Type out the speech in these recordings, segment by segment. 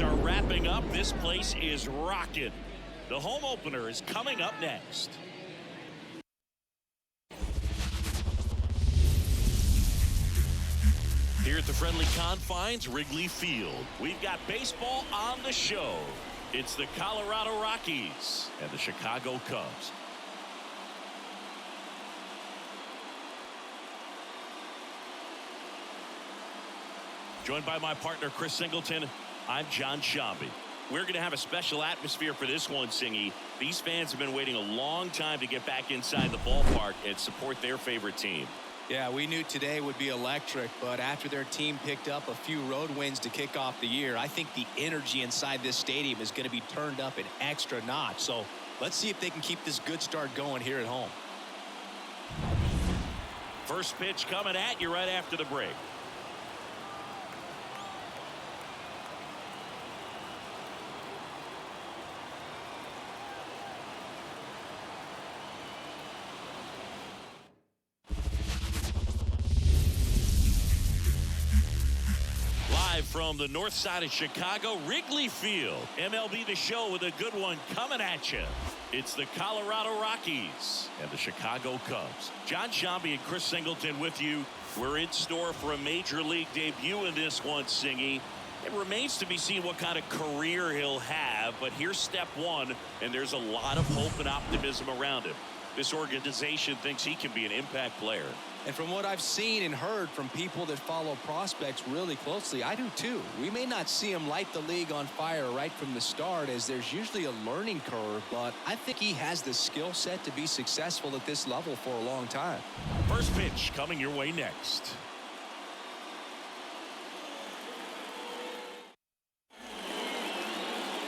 games are wrapping up. This place is rocking. The home opener is coming up next. Here at the friendly confines, Wrigley Field, we've got baseball on the show. It's the Colorado Rockies and the Chicago Cubs. Joined by my partner, Chris Singleton, I'm John Shambi. We're going to have a special atmosphere for this one, Singy. These fans have been waiting a long time to get back inside the ballpark and support their favorite team. Yeah, we knew today would be electric, but after their team picked up a few road wins to kick off the year, I think the energy inside this stadium is going to be turned up an extra notch. So let's see if they can keep this good start going here at home. First pitch coming at you right after the break. From the north side of Chicago, Wrigley Field. MLB The Show with a good one coming at you. It's the Colorado Rockies and the Chicago Cubs. John Shambi and Chris Singleton with you. We're in store for a major league debut in this one, Singy. It remains to be seen what kind of career he'll have, but here's step one, and there's a lot of hope and optimism around him. This organization thinks he can be an impact player. And from what I've seen and heard from people that follow prospects really closely, I do too. We may not see him light the league on fire right from the start, as there's usually a learning curve, but I think he has the skill set to be successful at this level for a long time. First pitch coming your way next.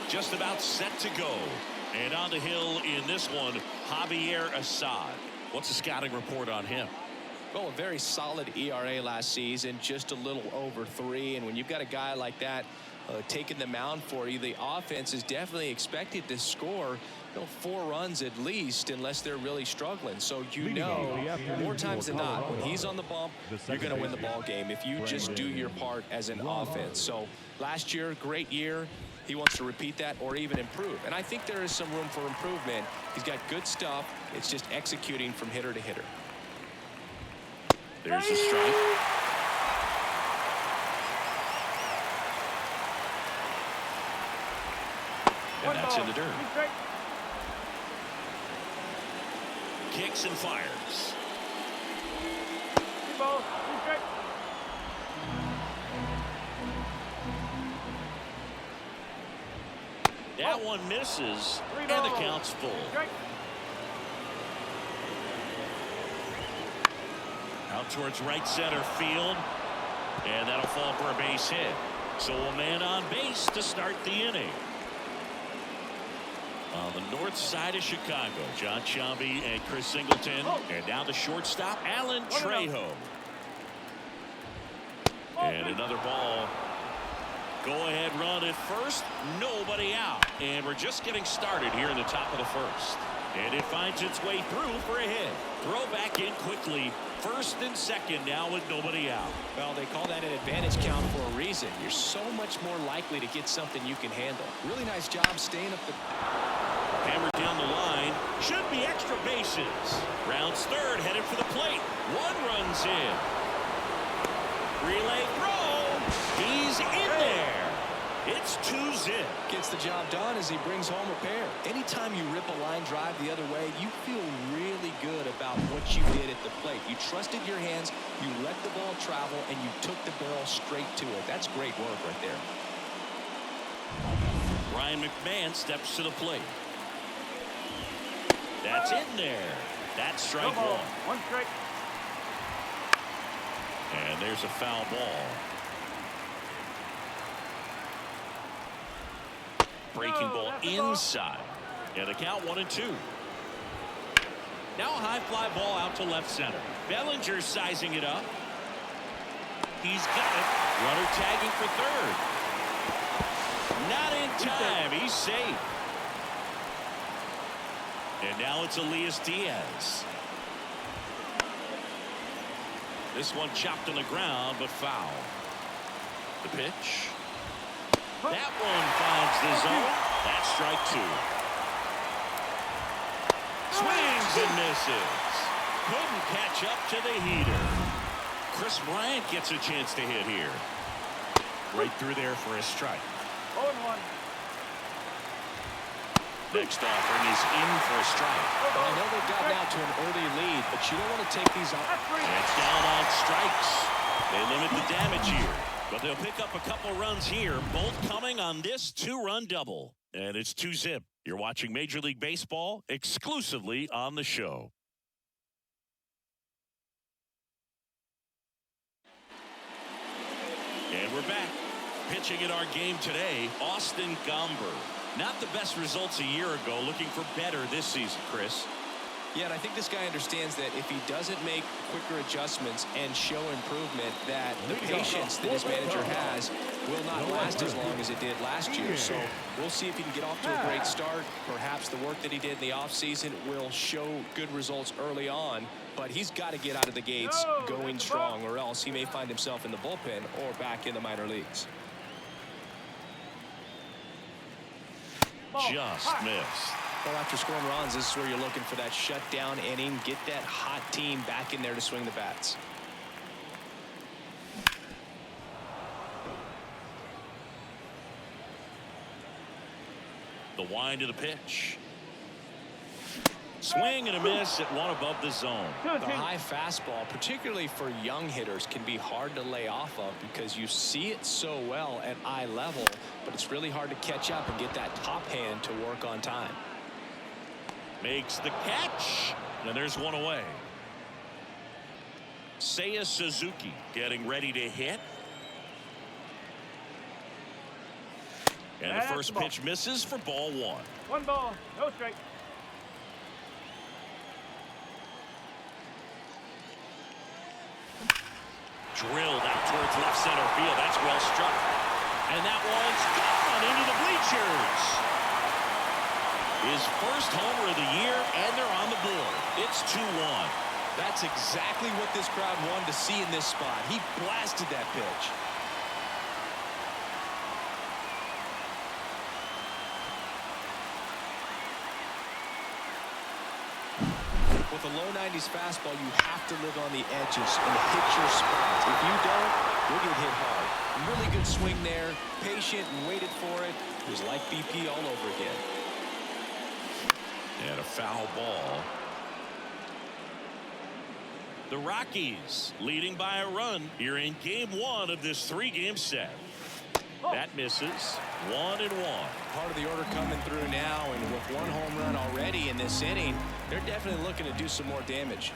Just about set to go. And on the hill in this one, Javier Assad. What's the scouting report on him? Well, a very solid ERA last season, just a little over 3. And when you've got a guy like that taking the mound for you, the offense is definitely expected to score 4 runs at least, unless they're really struggling. So more times than not, when he's on the bump, you're going to win the ball game if you just do your part as an offense. So last year, great year. He wants to repeat that or even improve. And I think there is some room for improvement. He's got good stuff. It's just executing from hitter to hitter. There's a strike. And that's in the dirt. Kicks and fires. That one misses, and the count's full. Out towards right center field, and that'll fall for a base hit. So a man on base to start the inning. On the north side of Chicago, John Shambi and Chris Singleton, and now the shortstop, Alan Trejo. And another ball. Go-ahead run at first, nobody out. And we're just getting started here in the top of the first. And it finds its way through for a hit. Throw back in quickly. First and second now with nobody out. Well, they call that an advantage count for a reason. You're so much more likely to get something you can handle. Really nice job staying up the... Hammered down the line. Should be extra bases. Rounds third, headed for the plate. 1 runs in. Relay throw. He's in there. It's 2-zip. Gets the job done as he brings home a pair. Anytime you rip a line drive the other way, you feel really good about what you did at the plate. You trusted your hands, you let the ball travel, and you took the barrel straight to it. That's great work right there. Ryan McMahon steps to the plate. That's in there. That's strike one. 1 strike. And there's a foul ball. Breaking ball inside. And the count 1-2. Now a high fly ball out to left center. Bellinger sizing it up. He's got it. Runner tagging for third. Not in time. He's safe. And now it's Elias Diaz. This one chopped on the ground, but foul. The pitch. That one finds the zone. That's strike 2. Swings and misses. Couldn't catch up to the heater. Kris Bryant gets a chance to hit here. Right through there for a strike. 0-1. Next offering is in for a strike. Well, I know they've gotten out to an early lead, but you don't want to take these off. It's down on strikes. They limit the damage here, but they'll pick up a couple runs here, both coming on this 2-run double. And it's 2-zip. You're watching Major League Baseball exclusively on the show. And we're back. Pitching in our game today, Austin Gomber. Not the best results a year ago, looking for better this season, Chris. Yeah, and I think this guy understands that if he doesn't make quicker adjustments and show improvement, that the patience that his manager has will not last as long as it did last year. So we'll see if he can get off to a great start. Perhaps the work that he did in the offseason will show good results early on, but he's got to get out of the gates going strong, or else he may find himself in the bullpen or back in the minor leagues. Just missed. Well, after scoring runs, this is where you're looking for that shutdown inning. Get that hot team back in there to swing the bats. The wind of the pitch. Swing and a miss at one above the zone. The high fastball, particularly for young hitters, can be hard to lay off of because you see it so well at eye level, but it's really hard to catch up and get that top hand to work on time. Makes the catch, and there's one away. Seiya Suzuki getting ready to hit. And the first pitch misses for ball 1. 1 ball, no strike. Drilled out towards left center field. That's well struck. And that one's gone into the bleachers. His first homer of the year, and they're on the board. It's 2-1. That's exactly what this crowd wanted to see in this spot. He blasted that pitch. With a low 90s fastball, you have to live on the edges and hit your spots. If you don't, you'll get hit hard. Really good swing there. Patient and waited for it. It was like BP all over again. And a foul ball. The Rockies leading by a run here in game 1 of this 3-game set. That misses. 1-1. Part of the order coming through now, and with 1 home run already in this inning, they're definitely looking to do some more damage.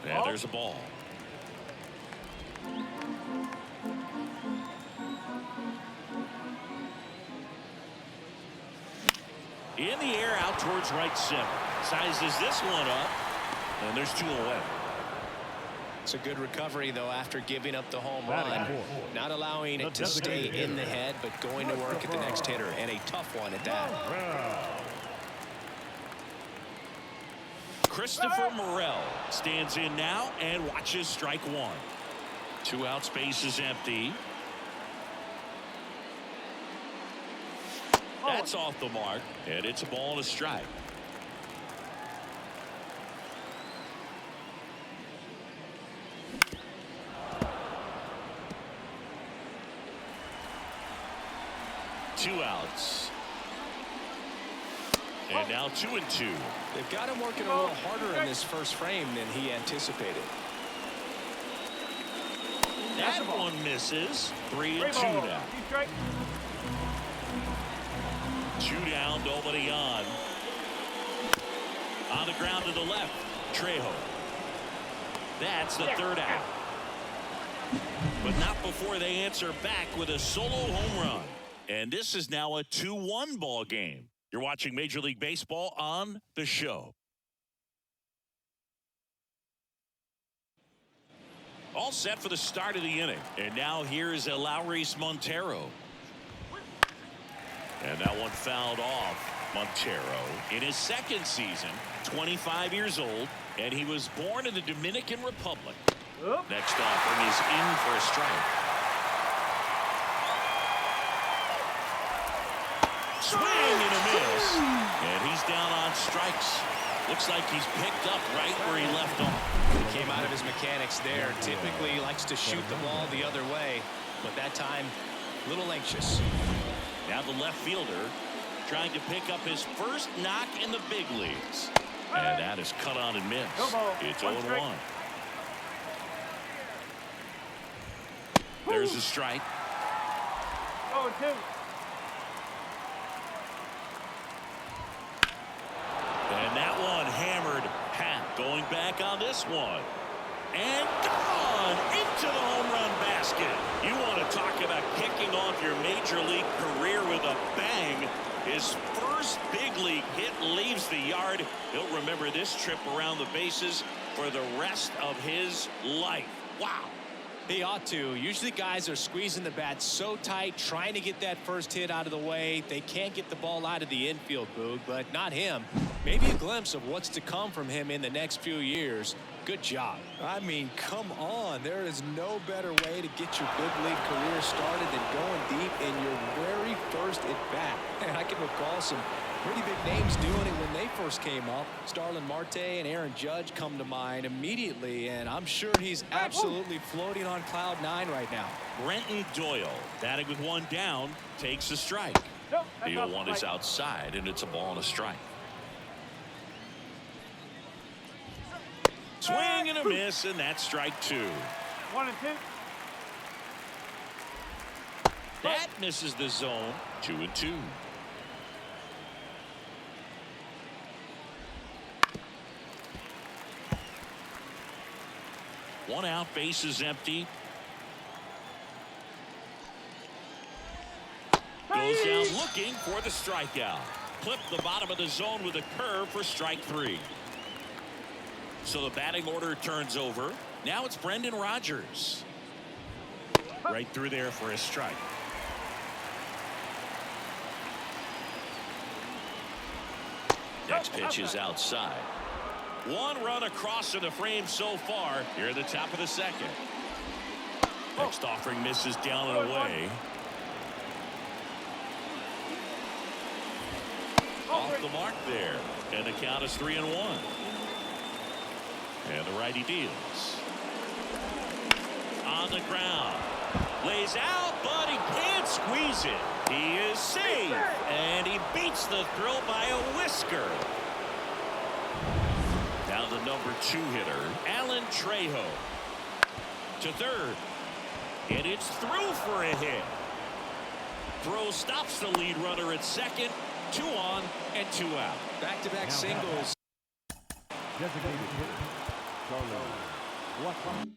And there's a ball. In the air out towards right center. Sizes this one up, and there's 2 away. It's a good recovery, though, after giving up the home run. Not allowing it to stay in the head, but going to work at the next hitter, and a tough one at that. Christopher Morel stands in now and watches strike 1. 2 out, space is empty. That's off the mark, and it's a ball and a strike. Two outs. And now 2-2. They've got him working a little harder in this first frame than he anticipated. That one misses. 3-2 now. 2 down, nobody on. On the ground to the left, Trejo. That's the 3rd out. But not before they answer back with a solo home run. And this is now a 2-1 ball game. You're watching Major League Baseball on the show. All set for the start of the inning. And now here's Eleuris Montero. And that one fouled off. Montero in his 2nd season, 25 years old, and he was born in the Dominican Republic. Next offering is in for a strike. Swing and a miss. And he's down on strikes. Looks like he's picked up right where he left off. He came out of his mechanics there. Typically he likes to shoot the ball the other way, but that time a little anxious. Now the left fielder trying to pick up his first knock in the big leagues. And that is cut on and missed. It's 0-1. There's a strike. 0-2. And that one hammered. Pat going back on this one. And gone into the home run basket. You want to talk about kicking off your major league career with a bang. His first big league hit leaves the yard. He'll remember this trip around the bases for the rest of his life. Wow. He ought to. Usually guys are squeezing the bat so tight, trying to get that first hit out of the way. They can't get the ball out of the infield, Boog, but not him. Maybe a glimpse of what's to come from him in the next few years. Good job. I mean, come on. There is no better way to get your big league career started than going deep in your very first at-bat. And I can recall some pretty big names doing it when they first came up. Starlin Marte and Aaron Judge come to mind immediately, and I'm sure he's absolutely floating on cloud 9 right now. Brenton Doyle, batting with one down, takes a strike. The 0-1 is outside, and it's a ball and a strike. Swing and a miss, and that's strike 2. 1 and 2. That misses the zone. 2 and 2. One out, base is empty. Goes down looking for the strikeout. Clip the bottom of the zone with a curve for strike 3. So the batting order turns over. Now it's Brendan Rodgers. Right through there for a strike. Next pitch is outside. One run across in the frame so far here at the top of the second. Next offering misses down and away. Off the mark there. And the count is 3-1. And the righty deals. On the ground. Lays out, but he can't squeeze it. He is safe. And he beats the throw by a whisker. Now the number 2 hitter, Alan Trejo. To third. And it's through for a hit. Throw stops the lead runner at second. 2 on and 2 out. Back-to-back singles. Designated hitter, Blackmon.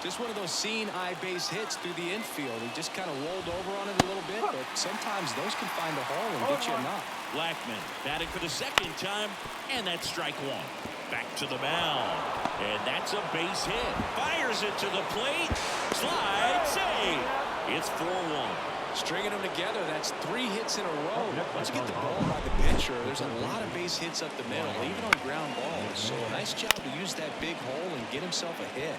Just one of those seeing eye base hits through the infield. He just kind of rolled over on it a little bit, but sometimes those can find a hole and get you a knock. Blackmon batting for the second time, and that's strike 1. Back to the mound, and that's a base hit. Fires it to the plate. Slide save. It's 4-1. Stringing them together, that's 3 hits in a row. Once you get the ball by the pitcher, there's a lot of base hits up the middle, even on ground balls. So a nice job to use that big hole and get himself a hit.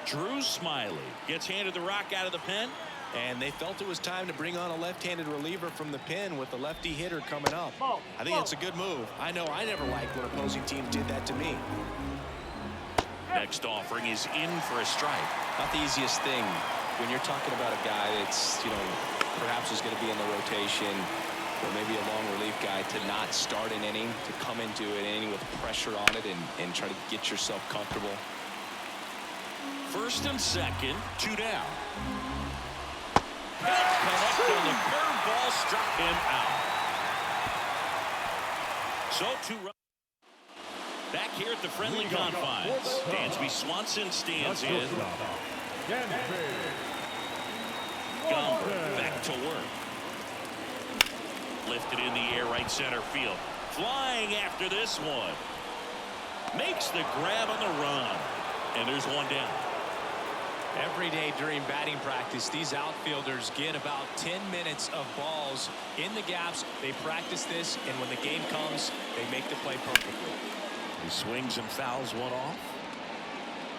Drew Smiley gets handed the rock out of the pen. And they felt it was time to bring on a left-handed reliever from the pen with the lefty hitter coming up. I think it's a good move. I know I never liked when opposing teams did that to me. Next offering is in for a strike. Not the easiest thing when you're talking about a guy that's, perhaps is going to be in the rotation, or maybe a long relief guy, to not start an inning, to come into an inning with pressure on it and try to get yourself comfortable. First and second, 2 down. Connect on the curveball, struck him out. So 2 runs. Back here at the friendly confines. Dansby Swanson stands in. Gomber back to work. Lifted in the air, right center field. Flying after this one. Makes the grab on the run. And there's one down. Every day during batting practice, these outfielders get about 10 minutes of balls in the gaps. They practice this, and when the game comes, they make the play perfectly. He swings and fouls one off.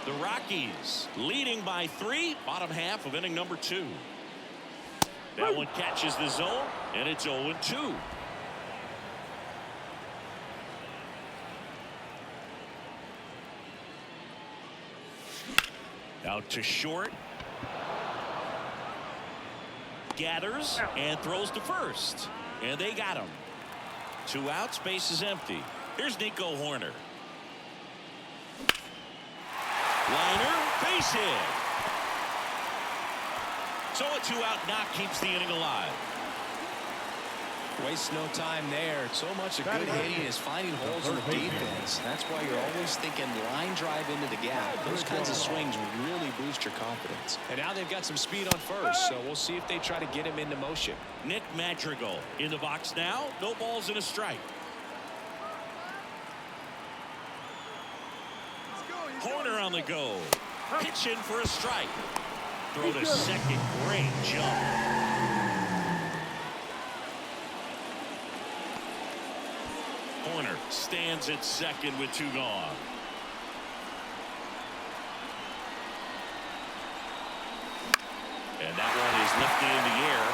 The Rockies leading by 3, bottom half of inning number 2. That one catches the zone, and it's 0-2. Out to short. Gathers and throws to first. And they got him. 2 outs, base is empty. Here's Nico Hoerner. Liner, base hit. So a 2-out knock keeps the inning alive. Waste no time there. So much of good hitting is finding holes in the defense. That's why you're always thinking line drive into the gap. Those kinds of swings really boost your confidence. And now they've got some speed on first, so we'll see if they try to get him into motion. Nick Madrigal in the box now. No balls and a strike. Hoerner on the go. Pitch in for a strike. Throw to second. Great jump. Hoerner stands at second with 2 gone. And that one is lifted in the air.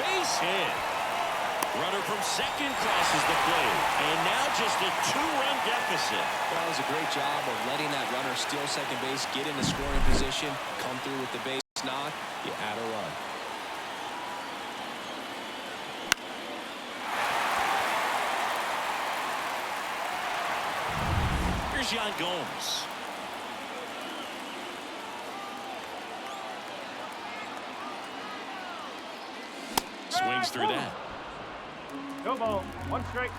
Base hit. Runner from second crosses the plate. And now just a 2-run deficit. That was a great job of letting that runner steal second base, get in the scoring position, come through with the base knock. You add a run. Here's Yan Gomes. Swings through that. No ball. 1 strike.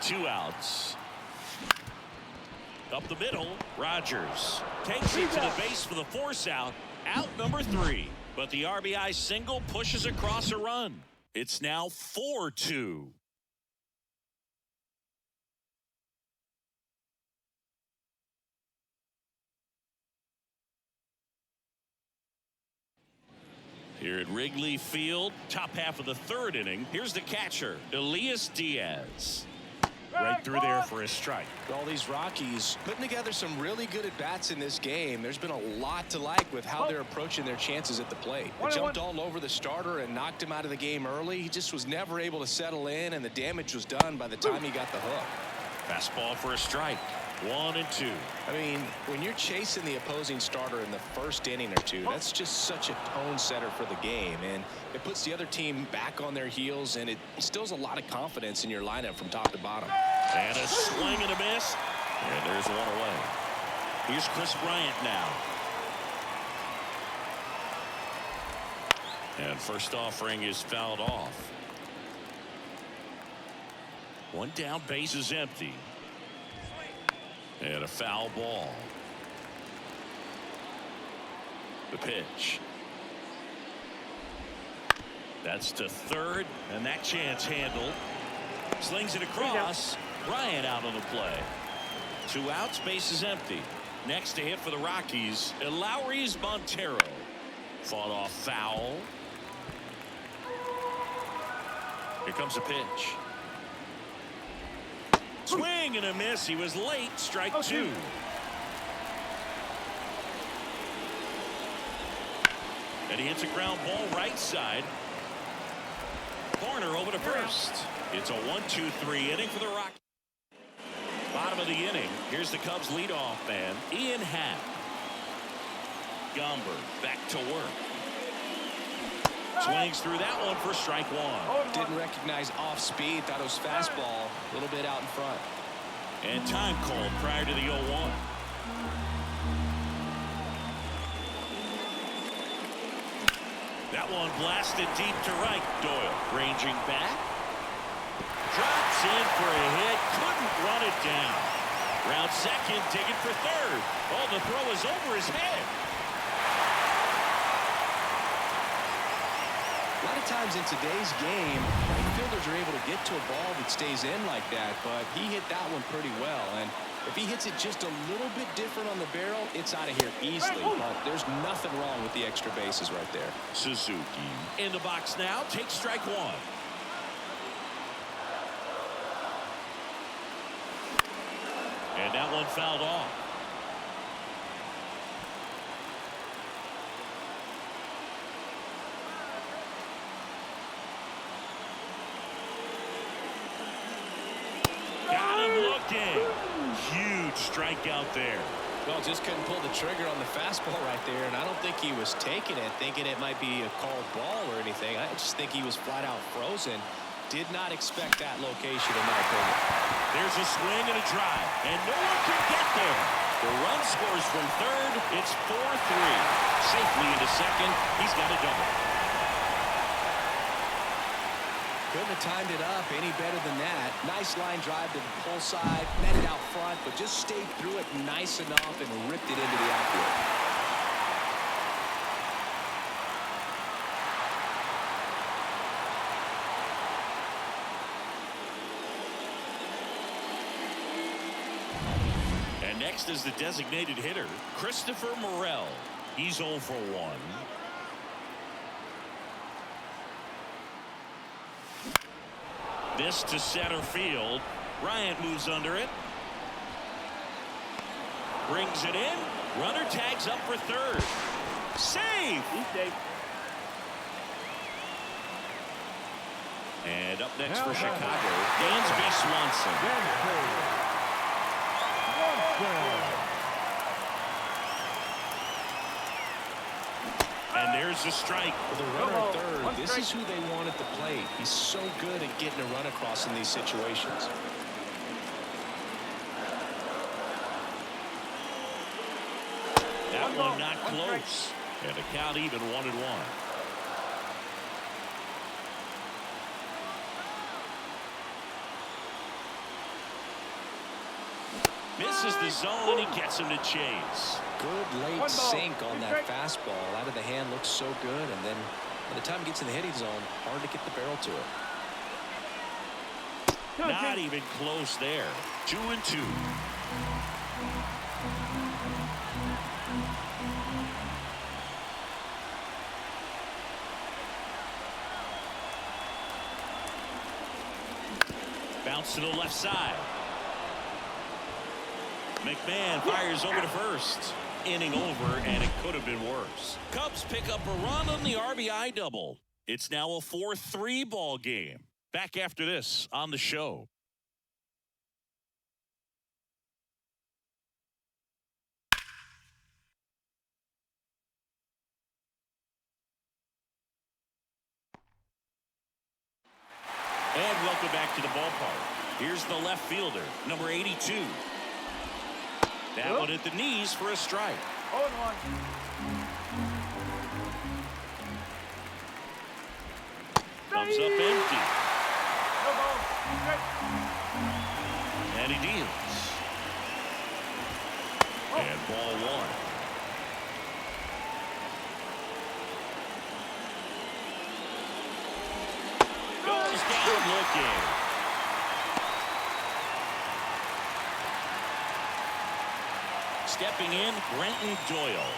Two outs. Up the middle, Rodgers takes it to the base for the force out. Out number 3. But the RBI single pushes across a run. It's now 4-2. Here at Wrigley Field, top half of the 3rd inning. Here's the catcher, Elias Diaz. Right through there for a strike. All these Rockies putting together some really good at-bats in this game. There's been a lot to like with how they're approaching their chances at the plate. They jumped all over the starter and knocked him out of the game early. He just was never able to settle in, and the damage was done by the time he got the hook. Fastball for a strike. 1-2. I mean, when you're chasing the opposing starter in the first inning or two, that's just such a tone setter for the game, and it puts the other team back on their heels, and it instills a lot of confidence in your lineup from top to bottom. And a swing and a miss, and there's one away. Here's Kris Bryant now. And first offering is fouled off. 1 down, base is empty. And a foul ball. The pitch. That's to third, and that chance handled. Slings it across. Bryant out on the play. 2 outs, base is empty. Next to hit for the Rockies, Lowry's Montero. Fought off foul. Here comes a pitch. Swing and a miss. He was late. Strike 2. And he hits a ground ball right side. Corner over to first. It's a 1-2-3 inning for the Rockies. Bottom of the inning. Here's the Cubs leadoff man, Ian Happ. Gomber back to work. Swings through that one for strike 1. Didn't recognize off speed. Thought it was fastball. A little bit out in front. And time called prior to the 0-1. That one blasted deep to right. Doyle ranging back. Drops in for a hit. Couldn't run it down. Round second, digging for third. Oh, the throw is over his head. A lot of times in today's game, right fielders are able to get to a ball that stays in like that, but he hit that one pretty well. And if he hits it just a little bit different on the barrel, it's out of here easily. But there's nothing wrong with the extra bases right there. Suzuki in the box now. Takes strike one. And that one fouled off. Got him looking. Huge strikeout there. Well, just couldn't pull the trigger on the fastball right there, and I don't think he was taking it, thinking it might be a called ball or anything. I just think he was flat out frozen. Did not expect that location, in my opinion. There's a swing and a drive, and no one can get there. The run scores from third. It's 4-3. Safely into second. He's got a double. Couldn't have timed it up any better than that. Nice line drive to the pull side, netted out front, but just stayed through it nice enough and ripped it into the outfield. And next is the designated hitter, Christopher Morel. He's 0 for 1. This to center field. Bryant moves under it. Brings it in. Runner tags up for third. Save! He's safe. And up next Now for batting. Chicago, Dansby Swanson. And there's a strike. For the runner at third, this is who they want at the plate. He's so good at getting a run across in these situations. That one not close. And the count even 1-1. Misses the zone, and he gets him to chase. Good late sink on that fastball. Out of the hand, looks so good. And then by the time it gets in the hitting zone, hard to get the barrel to it. Not even close there. 2-2. Bounce to the left side. McMahon fires over to first. Inning over, and it could have been worse. Cubs pick up a run on the RBI double. It's now a 4-3 ball game. Back after this on the show. And welcome back to the ballpark. Here's the left fielder, number 82. That one at the knees for a strike. 0-1. Comes up empty. No ball. Strike. And he deals. And ball one. Goes down looking. Stepping in, Brenton Doyle.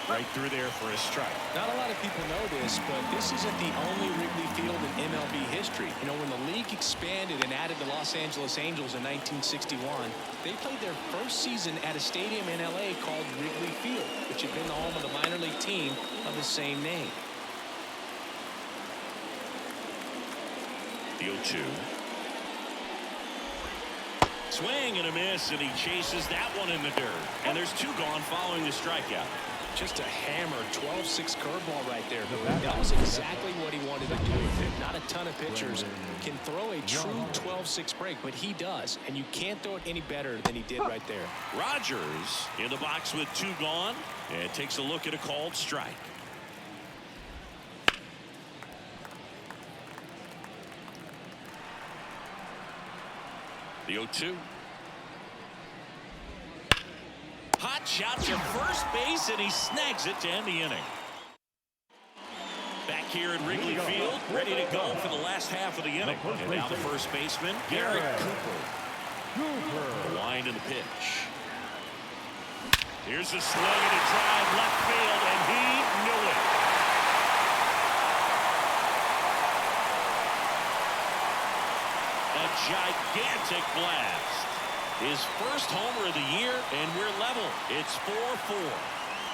Right through there for a strike. Not a lot of people know this, but this isn't the only Wrigley Field in MLB history. You know, when the league expanded and added the Los Angeles Angels in 1961, they played their first season at a stadium in LA called Wrigley Field, which had been the home of the minor league team of the same name. The 0-2. Swing and a miss, and he chases that one in the dirt. And there's two gone following the strikeout. Just a hammer 12-6 curveball right there. That was exactly what he wanted to do with it. Not a ton of pitchers can throw a true 12-6 break, but he does. And you can't throw it any better than he did right there. Rodgers in the box with two gone, and takes a look at a called strike. The 0-2. Hot shot to first base, and he snags it to end the inning. Back here at Wrigley Field, ready to go for the last half of the inning. And now the first baseman, Garrett Cooper. The wind of the pitch. Here's a swing and a drive left field, and he knew it. A gigantic blast. His first homer of the year, and we're level. It's 4-4.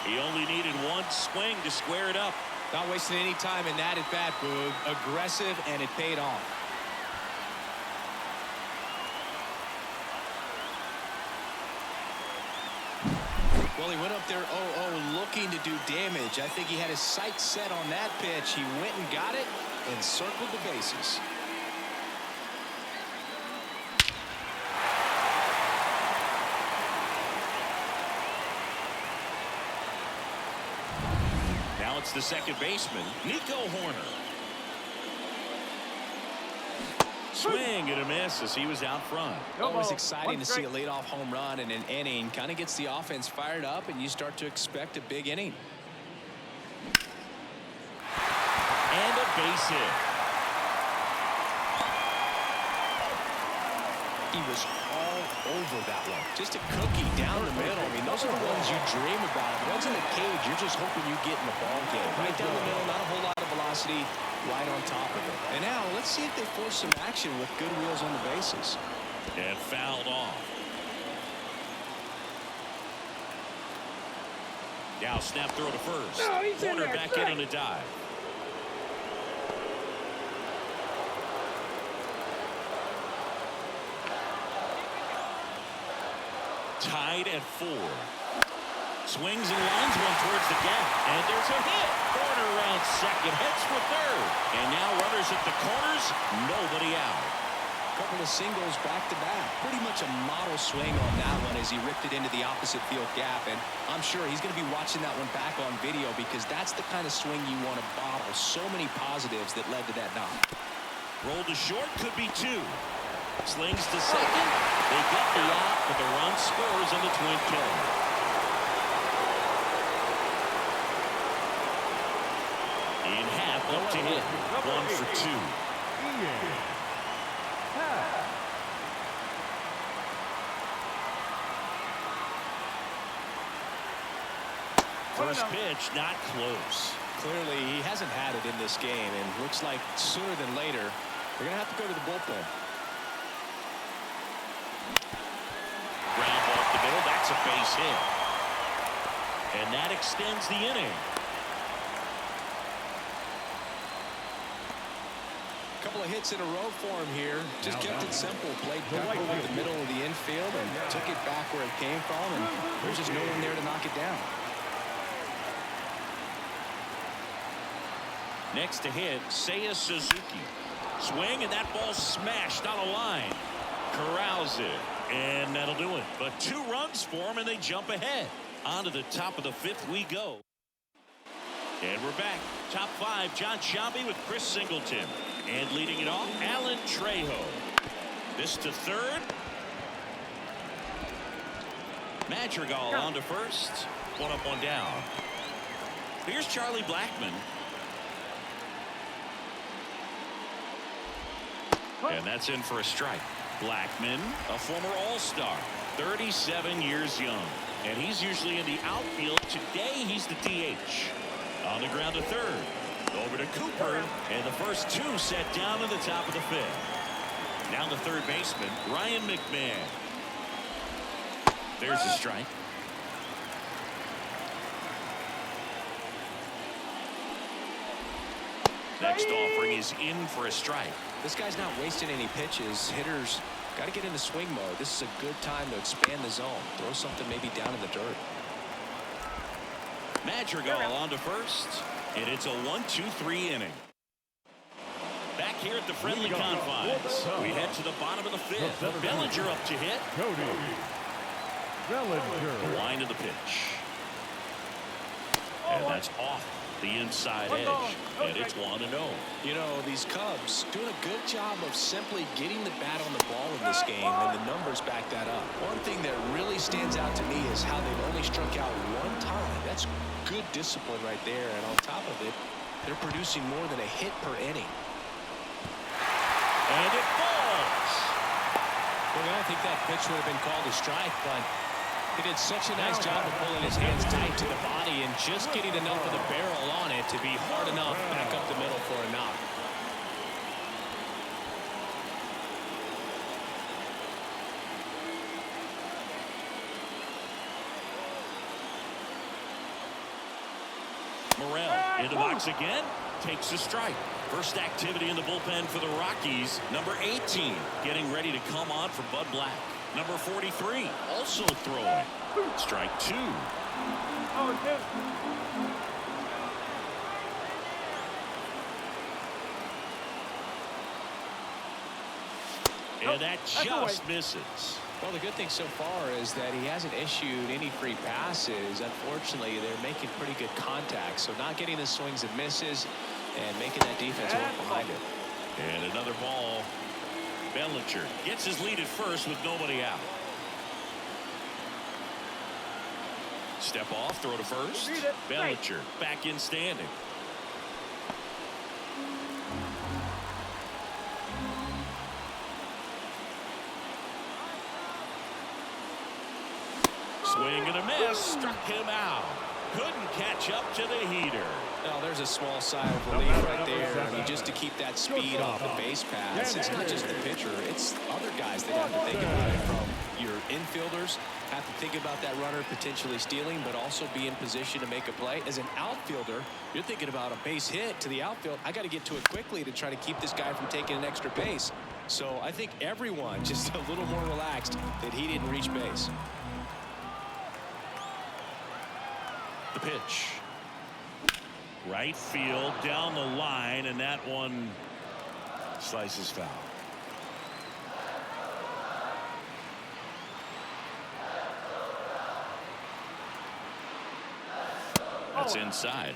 He only needed one swing to square it up. Not wasting any time in that at bat, Boog. Aggressive, and it paid off. Well, he went up there 0-0 looking to do damage. I think he had his sights set on that pitch. He went and got it and circled the bases. Now it's the second baseman, Nico Hoerner. Swing and a miss as he was out front. Always exciting to see a leadoff home run in an inning. Kind of gets the offense fired up, and you start to expect a big inning. And a base hit. He was all over that one. Just a cookie down the middle. I mean, those are the ones you dream about. The ones in the cage, you're just hoping you get in the ball game. Right down the middle, not a whole lot of velocity, right on top of it. And now let's see if they force some action with good wheels on the bases. And fouled off. Now snap throw to first. Hoerner back in on a dive. Tied at 4. Swings and lines one towards the gap, and there's a hit. Hoerner around second, heads for third, and now runners at the corners, nobody out. Couple of singles back to back. Pretty much a model swing on that one as he ripped it into the opposite field gap, and I'm sure he's going to be watching that one back on video because that's the kind of swing you want to bottle. So many positives that led to that knock. Roll to short, could be 2. Slings to second. They get the out, but the run scores on the twin kill. In half, up to hit. 1 for 2. First pitch, not close. Clearly, he hasn't had it in this game, and looks like sooner than later, they're going to have to go to the bullpen. Ground ball up the middle, that's a base hit. And that extends the inning. A couple of hits in a row for him here. Just kept it simple. Played back over the middle of the infield and took it back where it came from, and there's just no one there to knock it down. Next to hit, Seiya Suzuki. Swing, and that ball smashed on a line. Corrals it, and that'll do it. But 2 runs for him, and they jump ahead. On to the top of the 5th we go. And we're back. Top 5, John Sciambi with Chris Singleton. And leading it off, Alan Trejo. This to third. Madrigal on to first. 1 up, 1 down. Here's Charlie Blackmon. And that's in for a strike. Blackmon, a former All-Star, 37 years young. And he's usually in the outfield. Today, he's the DH. On the ground to third. Over to Cooper. And the first 2 set down in the top of the 5th. Now the third baseman, Ryan McMahon. There's a strike. Next offering is in for a strike. This guy's not wasting any pitches. Hitters got to get into swing mode. This is a good time to expand the zone. Throw something maybe down in the dirt. Madrigal on to first, and it's a 1-2-3 inning. Back here at the friendly confines, we head to the bottom of the 5th. Bellinger up to hit. Cody Bellinger. The line of the pitch. And that's off the inside edge. And it's 1-0. You know, these Cubs doing a good job of simply getting the bat on the ball in this game, and the numbers back that up. One thing that really stands out to me is how they've only struck out 1 time. That's good discipline right there, and on top of it, they're producing more than a hit per inning. And it falls. Well, I don't think that pitch would have been called a strike, but he did such a nice job of pulling his hands tight to the body and just getting enough of the barrel on it to be hard enough back up the middle for a knock. Morel in the box again, takes a strike. First activity in the bullpen for the Rockies. Number 18 getting ready to come on for Bud Black. Number 43 also throwing. Strike 2. And that just misses. Well, the good thing so far is that he hasn't issued any free passes. Unfortunately, they're making pretty good contact, so not getting the swings and misses and making that defense work behind it. And another ball. Bellinger gets his lead at first with nobody out. Step off, throw to first. Bellinger back in standing. Swing and a miss, struck him out. Couldn't catch up to the heater. Now there's a small sigh of relief right there. I mean, just to keep that speed off the base pass. It's not just the pitcher, it's other guys that have to think about it. From your infielders have to think about that runner potentially stealing, but also be in position to make a play. As an outfielder, you're thinking about a base hit to the outfield. I got to get to it quickly to try to keep this guy from taking an extra base. So I think everyone just a little more relaxed that he didn't reach base. The pitch. Right field down the line, and that one slices foul. That's inside.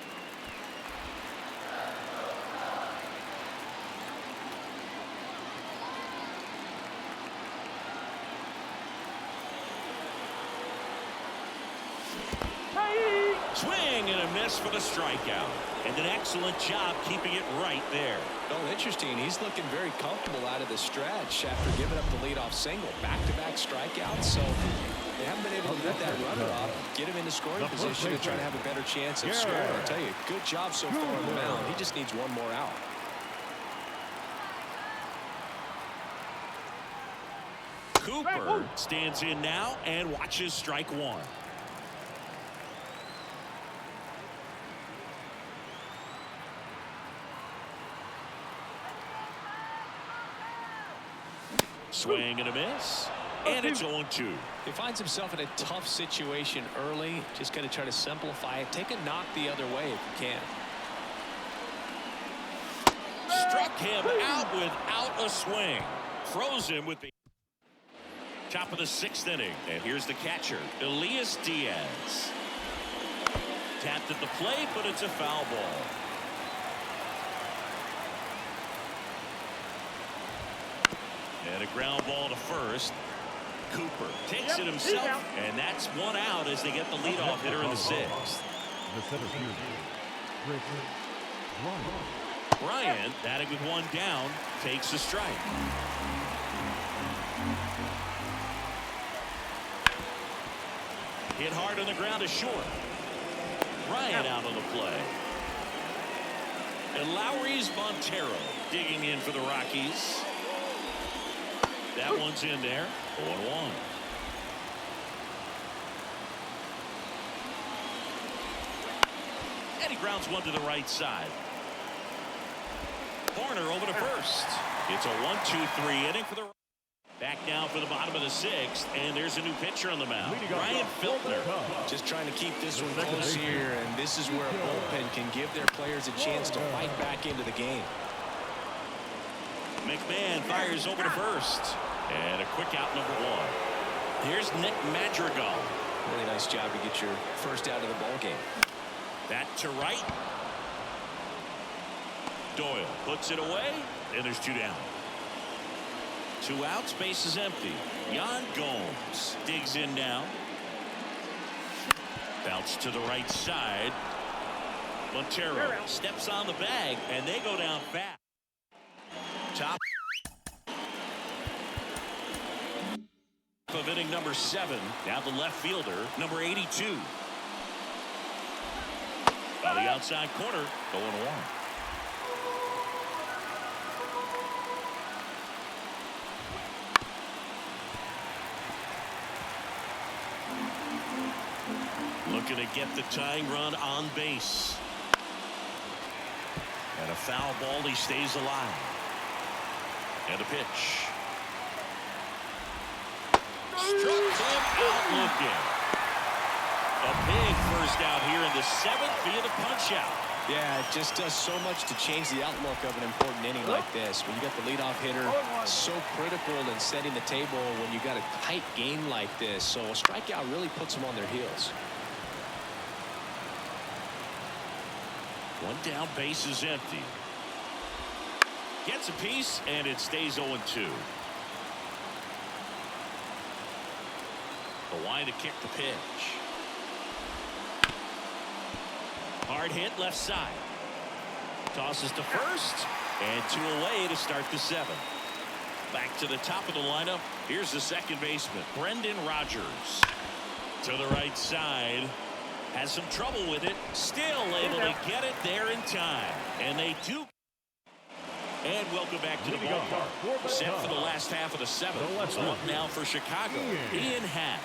Swing and a miss for the strikeout. And an excellent job keeping it right there. Oh, interesting. He's looking very comfortable out of the stretch after giving up the leadoff single. Back-to-back strikeouts. So they haven't been able to get that runner up, get him into scoring position, and try to have a better chance of scoring. I'll tell you, good job so far on the mound. He just needs one more out. Cooper stands in now and watches strike 1. Swing and a miss, and it's 0-2. He finds himself in a tough situation early. Just got to try to simplify it. Take a knock the other way if you can. Struck him out without a swing. Froze him with the top of the 6th inning. And here's the catcher, Elias Diaz. Tapped at the plate, but it's a foul ball. And a ground ball to first. Cooper takes it himself, and that's 1 out as they get the leadoff hitter in the 6th. The center fielder, Bryant, batting with 1 down, takes a strike. Hit hard on the ground to short. Bryant out on the play. And Lowry's Montero digging in for the Rockies. That one's in there. 0-1. And he grounds one to the right side. Hoerner over to first. It's a 1-2-3 inning for the. Back now for the bottom of the 6th, and there's a new pitcher on the mound. Ryan Filtner. Just trying to keep this one close here, and this is where a bullpen can give their players a chance to fight back into the game. McMahon fires over to first. And a quick out, number 1. Here's Nick Madrigal. Really nice job to get your first out of the ball game. Back to right. Doyle puts it away, and there's 2 down. 2 outs, base is empty. Yan Gomes digs in now. Bounce to the right side. Montero steps on the bag, and they go down fast. Top of inning number 7. Now the left fielder, number 82. On the outside corner, 0-1. Looking to get the tying run on base. And a foul ball, he stays alive. And a pitch. Struck him out looking. A big first out here in the 7th via the punch out. Yeah, it just does so much to change the outlook of an important inning like this. When you got the leadoff hitter, so critical in setting the table when you got a tight game like this. So a strikeout really puts them on their heels. 1 down, base is empty. Gets a piece, and it stays 0-2. The line to kick the pitch. Hard hit left side. Tosses to first, and 2 away to start the 7th. Back to the top of the lineup. Here's the second baseman, Brendan Rodgers. To the right side. Has some trouble with it. Still able to get it there in time. And they do. And welcome back to the ballpark. Set for the last half of the 7th. Up now for Chicago. Ian Happ.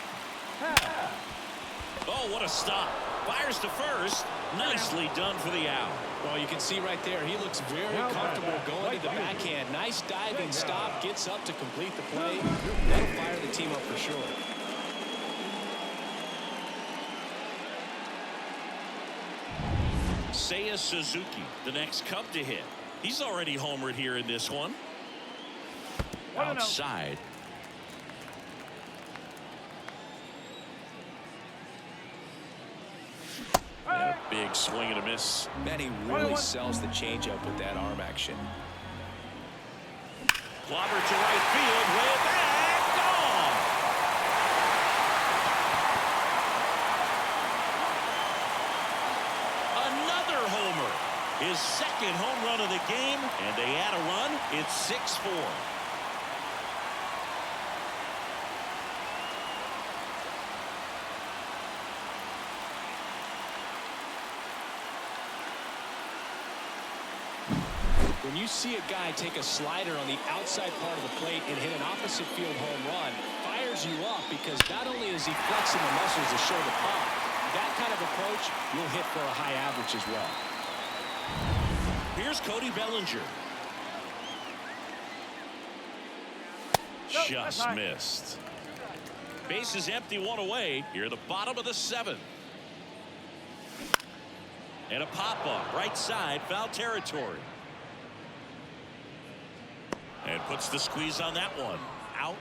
Oh, what a stop. Fires to first. Nicely done for the out. Well, you can see right there, he looks very comfortable going to the backhand. Nice diving stop. Gets up to complete the play. That'll fire the team up for sure. Seiya Suzuki, the next Cub to hit. He's already homered here in this one. Outside. And a big swing and a miss. Manny really sells the changeup with that arm action. Clobber to right field, way back, gone. Another homer. His second home run of the game, and they add a run. It's 6-4. When you see a guy take a slider on the outside part of the plate and hit an opposite field home run, fires you up because not only is he flexing the muscles to show the pop, that kind of approach, you'll hit for a high average as well. Here's Cody Bellinger. Just missed. Base is empty, 1 away. Here at the bottom of the 7th. And a pop-up, right side, foul territory. And puts the squeeze on that one. Out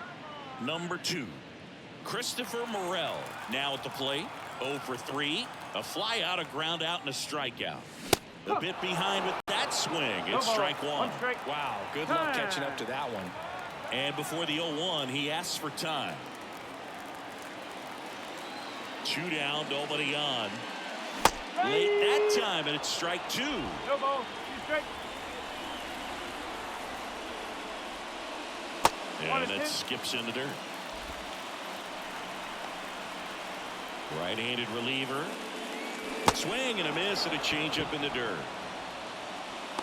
number 2. Christopher Morel now at the plate. 0 for 3. A fly out, a ground out, and a strikeout. A bit behind with that swing. It's strike 1. Wow, good luck catching up to that one. And before the 0-1, he asks for time. 2 down, nobody on. Late that time, and it's strike 2. No ball. Strike. And that skips in the dirt. Right-handed reliever. Swing and a miss and a changeup in the dirt.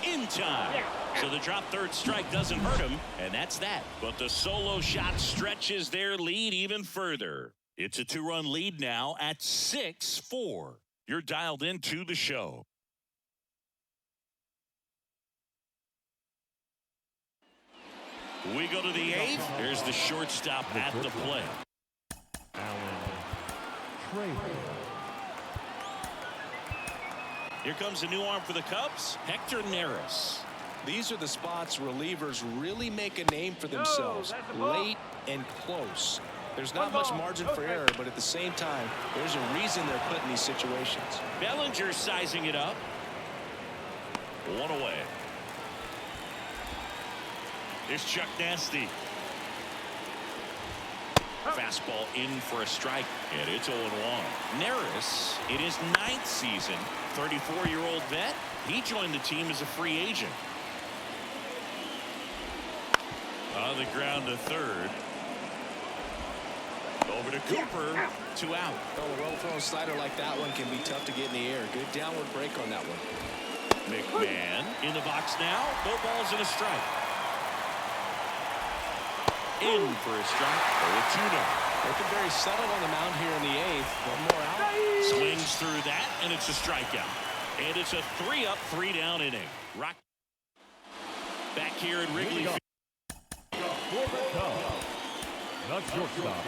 In time. So the drop third strike doesn't hurt him, and that's that. But the solo shot stretches their lead even further. It's a 2-run lead now at 6-4. You're dialed into the show. We go to the 8th. Here's the shortstop at the plate. Here comes a new arm for the Cubs, Hector Neris. These are the spots relievers really make a name for themselves. Late and close. There's not much margin for error, but at the same time, there's a reason they're put in these situations. Bellinger sizing it up. One away. Here's Chuck Nasty. Fastball in for a strike, and it's 0-1. Neris, in his 9th season, 34-year-old vet, he joined the team as a free agent. On the ground to third. Over to Cooper, 2 out. Well, a well-thrown slider like that one can be tough to get in the air. Good downward break on that one. McMahon in the box now. No balls and a strike. In for a strike. 0-2 now. Looking very settled on the mound here in the 8th. One more out. Swings through that, and it's a strikeout. And it's a 3-up, 3-down inning. Rock back here at Wrigley Field. Not shortstop.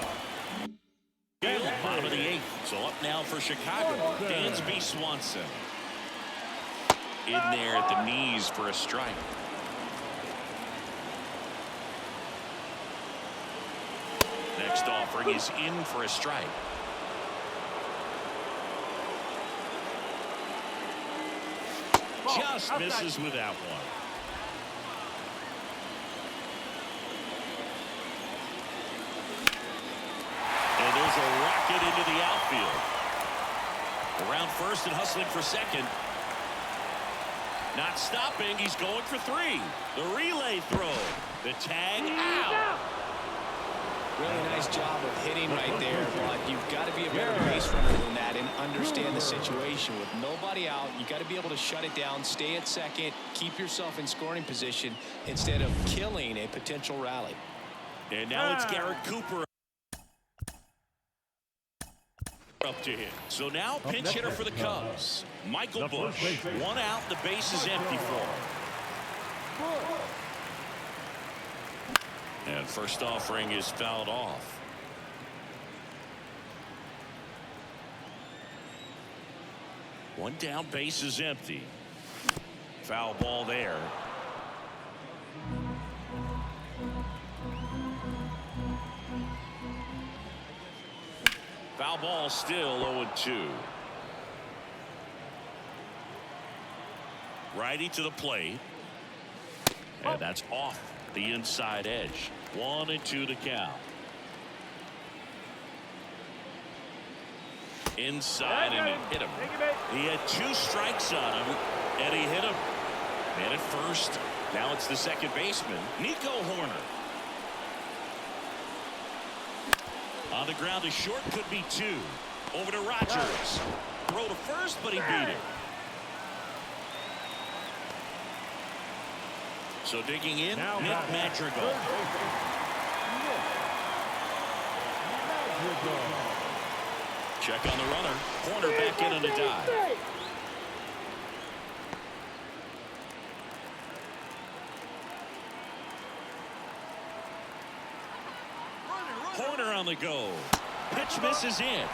Bottom of the 8th. So up now for Chicago. Dansby Swanson. In there at the knees for a strike. Next offering is in for a strike. Just misses with that one. And there's a rocket into the outfield. Around first and hustling for second. Not stopping. He's going for 3. The relay throw. The tag out. Really nice job of hitting right there, but you've got to be a better base runner than that and understand the situation. With nobody out, you got to be able to shut it down, stay at second, keep yourself in scoring position instead of killing a potential rally. And now it's Garrett Cooper up to hit. So now pinch hitter for the Cubs, Michael Busch. 1 out, the base is empty for him. And first offering is fouled off. One down, base is empty. Foul ball there. Foul ball still 0-2. Righty to the plate. And that's off the inside edge. 1-2 to count. Inside and it hit him. He had 2 strikes on him and he hit him. Man at first. Now it's the second baseman, Nico Hoerner. On the ground is short, could be 2. Over to Rodgers. Throw to first, but he beat it. So digging in, Nick Madrigal. Check on the runner. Corner back in on a dive. Corner on the go. Pitch misses in.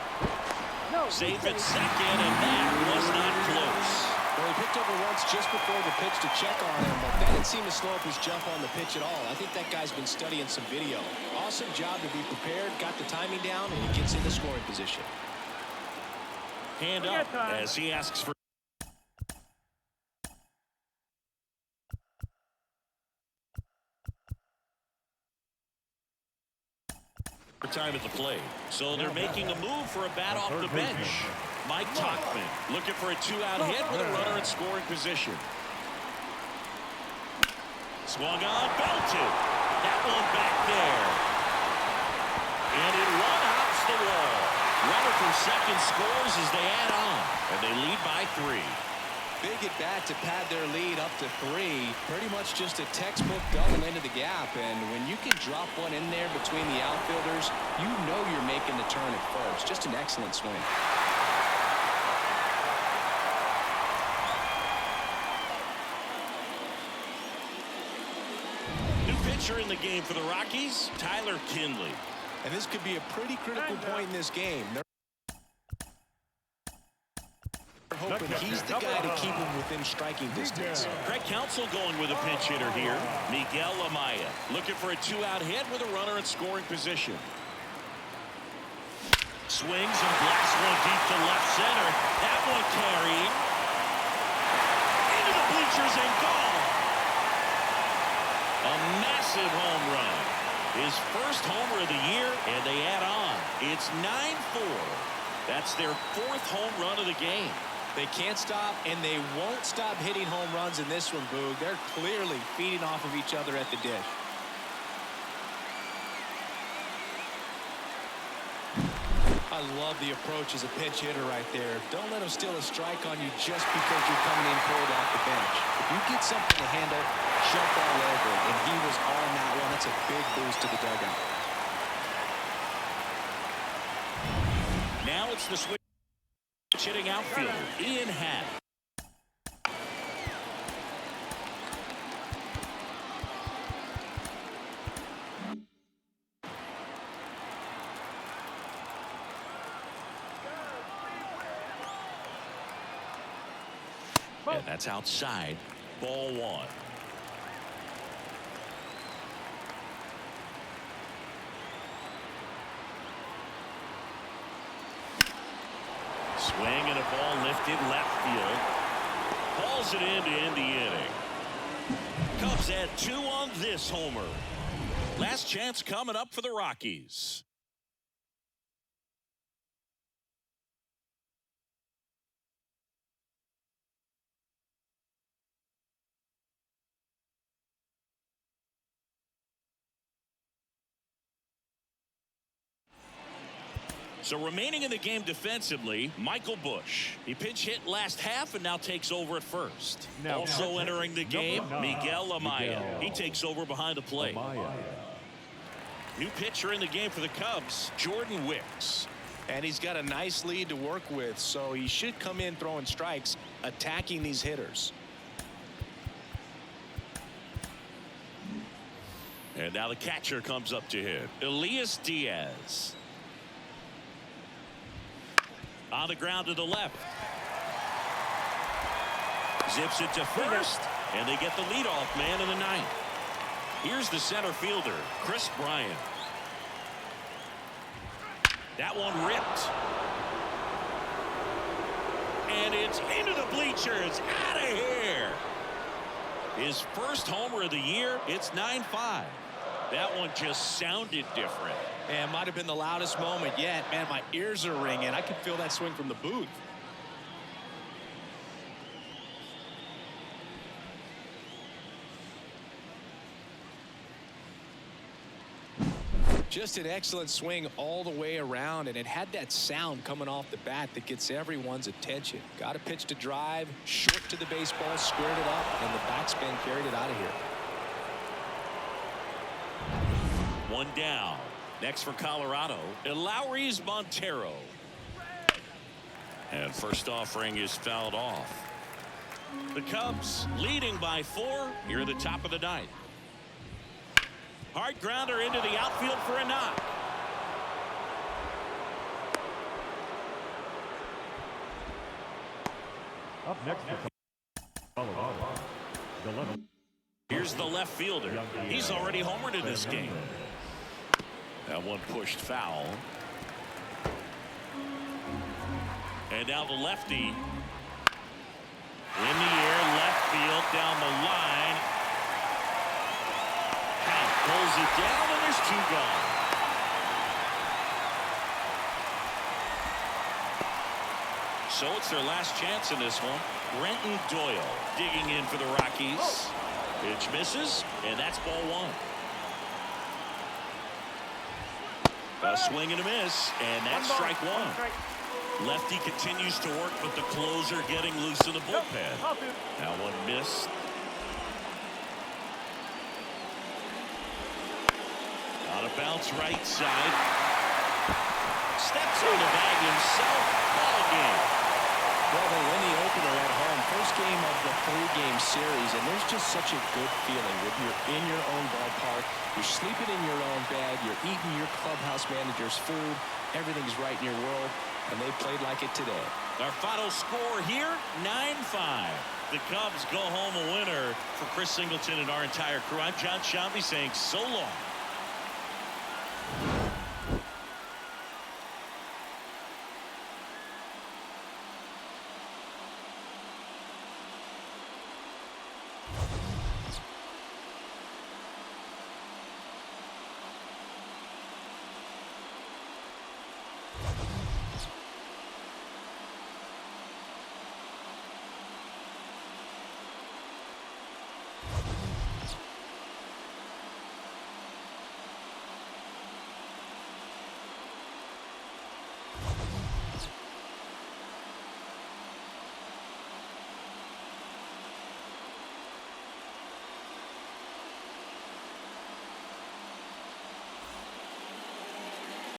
Safe at second, and that was not close. Well, he picked over once just before the pitch to check on him, but that didn't seem to slow up his jump on the pitch at all. I think that guy's been studying some video. Awesome job to be prepared, got the timing down, and he gets into scoring position. Hand up as he asks for time at the plate. So they're making a move for a bat off the bench. Mike Tauchman looking for a 2-out hit with a runner in scoring position. Swung on, belted. That one back there. And it one-hops the wall. Runner from second scores as they add on. And they lead by 3. Big at bat to pad their lead up to 3. Pretty much just a textbook double into the gap. And when you can drop one in there between the outfielders, you know you're making the turn at first. Just an excellent swing. New pitcher in the game for the Rockies, Tyler Kinley. And this could be a pretty critical point in this game. They're hoping he's the guy to keep him within striking distance. Greg Counsell going with a pinch hitter here. Miguel Amaya looking for a 2-out hit with a runner in scoring position. Swings and blasts one deep to left center. That one carried into the bleachers and gone. A massive home run. His first homer of the year, and they add on. It's 9-4. That's their fourth home run of the game. They can't stop, and they won't stop hitting home runs in this one, Boog. They're clearly feeding off of each other at the dish. I love the approach as a pinch hitter right there. Don't let him steal a strike on you just because you're coming in cold off the bench. If you get something to handle, jump all over it, and he was on that one. That's a big boost to the dugout. Now it's the switch hitting outfielder, Ian Happ. And that's outside. Ball one. Swing and a ball lifted left field. Hauls it in to end the inning. Cubs add 2 on this homer. Last chance coming up for the Rockies. So remaining in the game defensively, Michael Busch. He pinch hit last half and now takes over at first. Also entering the game, Miguel Amaya. He takes over behind the plate. New pitcher in the game for the Cubs, Jordan Wicks. And he's got a nice lead to work with, so he should come in throwing strikes, attacking these hitters. And now the catcher comes up to hit, Elias Diaz. On the ground to the left. Zips it to first, and they get the leadoff man in the ninth. Here's the center fielder, Kris Bryant. That one ripped. And it's into the bleachers. Out of here. His first homer of the year. It's 9-5. That one just sounded different. And might have been the loudest moment yet. Man, my ears are ringing. I can feel that swing from the booth. Just an excellent swing all the way around, and it had that sound coming off the bat that gets everyone's attention. Got a pitch to drive, short to the baseball, squared it up, and the backspin carried it out of here. One down. Next for Colorado, Eleuris Montero. And first offering is fouled off. The Cubs leading by 4 here at the top of the ninth. Hard grounder into the outfield for a knock. Up next for Colorado, the left. Here's the left fielder. He's already homered in this game. That one pushed foul. And now the lefty. In the air, left field, down the line. Count pulls it down, and there's 2 gone. So it's their last chance in this one. Brenton Doyle digging in for the Rockies. Pitch misses, and that's ball 1. A swing and a miss, and that's strike 1. Lefty continues to work, but the closer getting loose in the bullpen. That one missed. On a bounce right side. Steps on the bag himself. Ball game. Well, they win the opener at home. First game of the 3-game series, and there's just such a good feeling when you're in your own ballpark. You're sleeping in your own bed. You're eating your clubhouse manager's food. Everything's right in your world, and they played like it today. Our final score here, 9-5. The Cubs go home a winner. For Chris Singleton and our entire crew, I'm John Shambi saying so long.